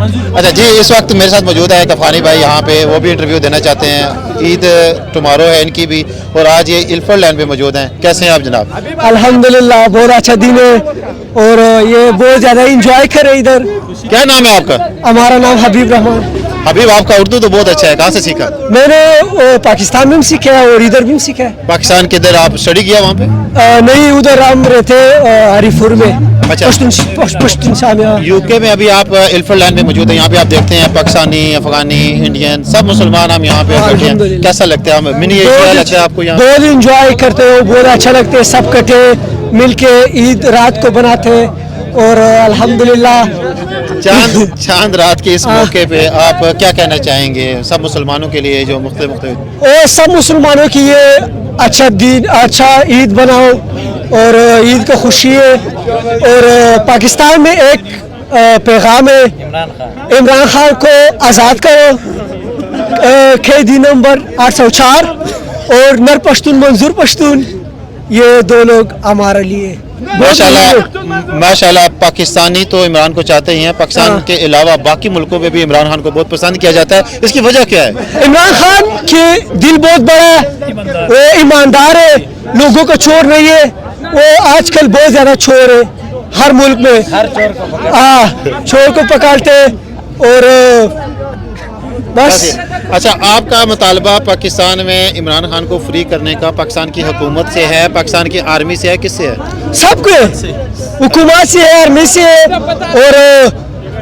अच्छा जी, इस वक्त मेरे साथ मौजूद है कफानी भाई यहाँ पे, वो भी इंटरव्यू देना चाहते हैं। ईद टुमारो है इनकी भी, और आज ये इल्फर्ड लैंड पे मौजूद हैं। कैसे हैं आप जनाब? अल्हम्दुलिल्लाह बहुत अच्छा दिन है और ये बहुत ज़्यादा इंजॉय करे इधर। क्या नाम है आपका? हमारा नाम हबीब रहमान। हबीब, आपका उर्दू तो बहुत अच्छा है, कहाँ से सीखा? मैंने पाकिस्तान में भी सीखा है और इधर भी सीखा है। पाकिस्तान के इधर आप स्टडी किया वहाँ पे? नहीं, उधर हम रहते हरीपुर में। अच्छा। पश्तून सामिया। यूके में अभी आप इल्फर्ड लैंड पे मौजूद हैं। यहाँ पे आप देखते हैं पाकिस्तानी, अफगानी, इंडियन, सब मुसलमान हम यहाँ पे बैठे हैं। कैसा लगता है? मिनी एशिया लगता है आपको यहाँ? बहुत इंजॉय करते हो, बहुत अच्छा लगता है। सब कटे मिल के ईद रात को बनाते हैं और अल्हम्दुलिल्लाह चांद रात के इस मौके पे आप क्या कहना चाहेंगे सब मुसलमानों के लिए जो मुख्तलिफ? और सब मुसलमानों की ये अच्छा दिन, अच्छा ईद बनाओ और ईद का खुशी है। और पाकिस्तान में एक पैगाम है, इमरान खान को आज़ाद करो। कैदी नंबर 804 और नर पश्तून मंजूर पश्तून, ये दो लोग हमारे लिए माशाल्लाह पाकिस्तानी तो इमरान को चाहते ही हैं। पाकिस्तान के अलावा बाकी मुल्कों में भी इमरान खान को बहुत पसंद किया जाता है। इसकी वजह क्या है? इमरान खान के दिल बहुत बड़ा है, वो ईमानदार है, लोगों का चोर नहीं है। वो आजकल बहुत ज़्यादा चोर है हर मुल्क में। चोर को पकड़ते और बस। अच्छा, आपका मुतालबा पाकिस्तान में इमरान खान को फ्री करने का पाकिस्तान की हुकूमत से है, पाकिस्तान की आर्मी से है, किससे है? सबके, हुकूमत से है, आर्मी से है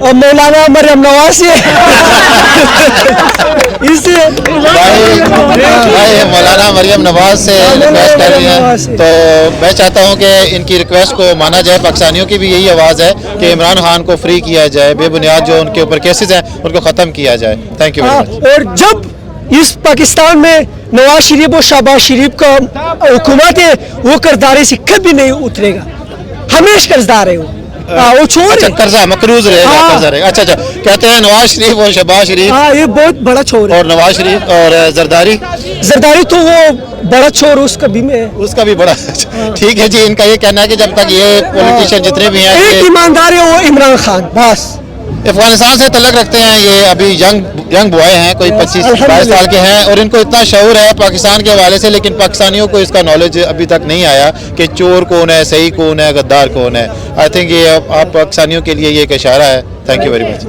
और मौलाना मरियम नवाज से इससे भाई मौलाना मरियम नवाज से रिक्वेस्ट कर रही है। तो मैं चाहता हूं कि इनकी रिक्वेस्ट को माना जाए। पाकिस्तानियों की भी यही आवाज़ है कि इमरान खान को फ्री किया जाए, बेबुनियाद जो उनके ऊपर केसेस हैं उनको ख़त्म किया जाए। Thank you very much. और जब इस पाकिस्तान में नवाज शरीफ और शहबाज शरीफ का हुकूमत है, वो कर्जदारी से कभी नहीं उतरेगा, हमेशा कर्जदार है वो चोर। अच्छा, कर्जा मकरूज रहेगा, कर्जा रहेगा। अच्छा, कहते हैं नवाज शरीफ और शहबाज शरीफ, ये बहुत बड़ा चोर है। और नवाज शरीफ और जरदारी तो वो बड़ा चोर, उसका भी में उसका भी बड़ा। ठीक है जी, इनका ये कहना है कि जब तक ये पॉलिटिशियन जितने भी हैं, एक ईमानदार है वो इमरान खान, बस। अफगानिस्तान से तलक रखते हैं, ये अभी यंग बॉय हैं, कोई 25-22 साल के हैं, और इनको इतना शऊर है पाकिस्तान के हवाले से, लेकिन पाकिस्तानियों को इसका नॉलेज अभी तक नहीं आया कि चोर कौन है, सही कौन है, गद्दार कौन है। आई थिंक ये आप पाकिस्तानियों के लिए ये एक इशारा है। Thank you very much.